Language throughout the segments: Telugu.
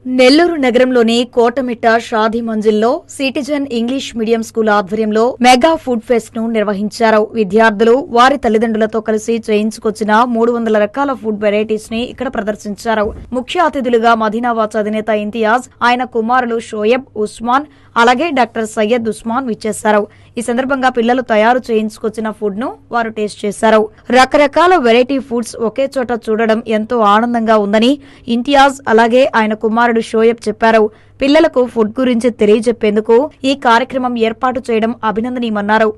నెల్లూరు నగరంలోని కోటమిట్ట షాదీ మంజిల్లో సిటిజన్ ఇంగ్లీష్ మీడియం స్కూల్ ఆధ్వర్యంలో మెగా ఫుడ్ ఫెస్ట్ ను నిర్వహించారు. విద్యార్థులు వారి తల్లిదండ్రులతో కలిసి చేయించుకొచ్చిన 300 రకాల ఫుడ్ వెరైటీస్ ని ఇక్కడ ప్రదర్శించారు. ముఖ్య అతిథులుగా మదీనావాచ్ అధినేత ఇంతియాజ్, ఆయన కుమారులు షోయబ్, ఉస్మాన్, అలాగే డాక్టర్ సయ్యద్ ఉస్మాన్ విచ్చేశారు. ఈ సందర్భంగా పిల్లలు తయారు చేయించుకొచ్చిన ఫుడ్ ను వారు టేస్ట్ చేశారు. రకరకాల వెరైటీ ఫుడ్స్ ఒకే చోట చూడడం ఎంతో ఆనందంగా ఉందని ఇంతియాజ్ అలాగే ఆయన కుమారుడు షోయబ్ చెప్పారు. పిల్లలకు ఫుడ్ గురించి తెలియజెప్పేందుకు ఈ కార్యక్రమం ఏర్పాటు చేయడం అభినందనీయమన్నారు.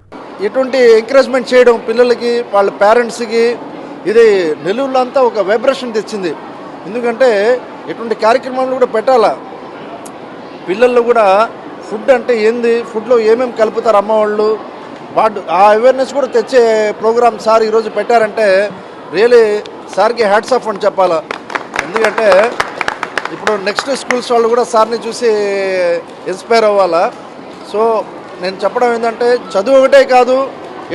ఇటువంటి ఎంకరేజ్మెంట్ చేయడం పిల్లలకి, వాళ్ళ పేరెంట్స్కి ఇది నెల్లూరులో అంతా ఒక వైబ్రేషన్ తెచ్చింది. ఎందుకంటే ఇటువంటి కార్యక్రమాలు కూడా పెట్టాలా, పిల్లల్లో కూడా ఫుడ్ అంటే ఏంది, ఫుడ్లో ఏమేమి కలుపుతారు అమ్మవాళ్ళు, ఆ అవేర్నెస్ కూడా తెచ్చే ప్రోగ్రామ్ సార్ ఈరోజు పెట్టారంటే రియలీ సార్కి హ్యాట్స్ ఆఫ్ అని చెప్పాలా. ఎందుకంటే ఇప్పుడు నెక్స్ట్ స్కూల్స్ వాళ్ళు కూడా సార్ని చూసి ఇన్స్పైర్ అవ్వాలా. సో నేను చెప్పడం ఏంటంటే చదువు ఒకటే కాదు,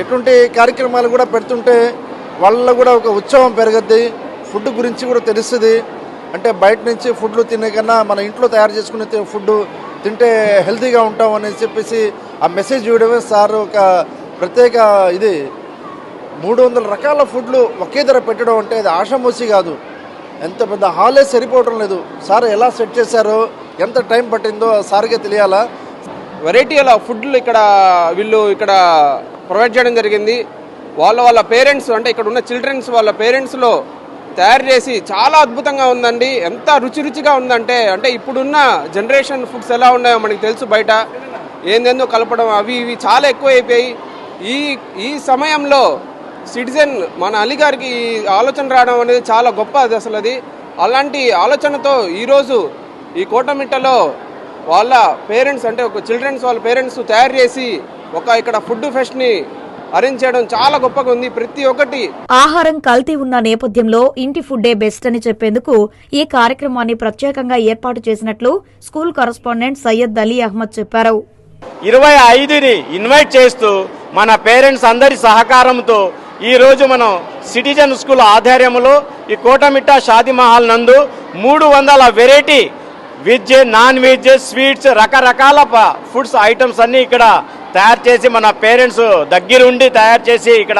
ఎటువంటి కార్యక్రమాలు కూడా పెడుతుంటే వాళ్ళలో కూడా ఒక ఉత్సవం పెరగద్ది, ఫుడ్ గురించి కూడా తెలుస్తుంది. అంటే బయట నుంచి ఫుడ్లు తినే కన్నా మన ఇంట్లో తయారు చేసుకునే ఫుడ్ తింటే హెల్తీగా ఉంటాం అని చెప్పేసి ఆ మెసేజ్ ఇవ్వడమే సార్ ఒక ప్రత్యేక. ఇది 300 రకాల ఫుడ్లు ఒకే ధర పెట్టడం అంటే అది ఆషామోసి కాదు. ఎంత పెద్ద హాలే సరిపోవడం లేదు. సార్ ఎలా సెట్ చేశారో, ఎంత టైం పట్టిందో సార్కే తెలియాలా. వెరైటీల ఫుడ్లు వీళ్ళు ఇక్కడ ప్రొవైడ్ చేయడం జరిగింది. వాళ్ళ పేరెంట్స్, అంటే ఇక్కడ ఉన్న చిల్డ్రన్స్ వాళ్ళ పేరెంట్స్లో తయారు చేసి చాలా అద్భుతంగా ఉందండి. ఎంత రుచిగా ఉందంటే, ఇప్పుడున్న జనరేషన్ ఫుడ్స్ ఎలా ఉన్నాయో మనకి తెలుసు. బయట ఏందేందో కలపడం అవి ఇవి చాలా ఎక్కువైపోయాయి. ఈ సమయంలో సిటిజన్ మన అలీ గారికి ఆలోచన రావడం అనేది చాలా గొప్ప. అది అలాంటి ఆలోచనతో ఈరోజు ఈ కోటమిట్టలో వాళ్ళ పేరెంట్స్, అంటే ఒక చిల్డ్రన్స్ వాళ్ళ పేరెంట్స్ తయారు చేసి ఇక్కడ ఫుడ్ ఫెస్ట్ని అరేంజ్ చేయడం చాలా గొప్పగా ఉంది. ప్రతి ఒక్కటి ఆహారం కల్తీ ఉన్న నేపథ్యంలో ఇంటి ఫుడ్డే బెస్ట్ అని చెప్పేందుకు ఈ కార్యక్రమాన్ని ప్రత్యేకంగా ఏర్పాటు చేసినట్లు స్కూల్ కరస్పాండెంట్ సయ్యద్ అలీ అహ్మద్ చెప్పారు. 25ని ఇన్వైట్ చేస్తూ మన పేరెంట్స్ అందరి సహకారంతో ఈ రోజు మనం సిటిజన్ స్కూల్ ఆధ్వర్యంలో ఈ కోటమిట్ట షాదీ మహల్ నందు 300 variety veg, non veg, sweets, రకరకాల ఫుడ్స్ ఐటమ్స్ అన్ని ఇక్కడ తయారు చేసి మన పేరెంట్స్ దగ్గరుండి తయారు చేసి ఇక్కడ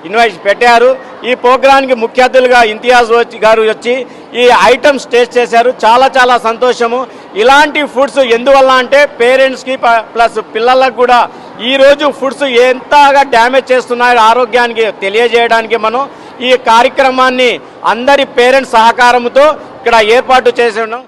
ఇన్వైట్ పెట్టారు. ఈ ప్రోగ్రాంకి ముఖ్య అతిథులుగా ఇంతియాజ్ గారు వచ్చి ఈ ఐటమ్స్ టేస్ట్ చేశారు. చాలా సంతోషము. ఇలాంటి ఫుడ్స్ ఎందువల్ల అంటే పేరెంట్స్కి ప్లస్ పిల్లలకు కూడా ఈరోజు ఫుడ్స్ ఎంతగా డ్యామేజ్ చేస్తున్నాయో ఆరోగ్యానికి తెలియజేయడానికి మనం ఈ కార్యక్రమాన్ని అందరి పేరెంట్స్ సహకారంతో ఇక్కడ ఏర్పాటు చేసి ఉన్నాం.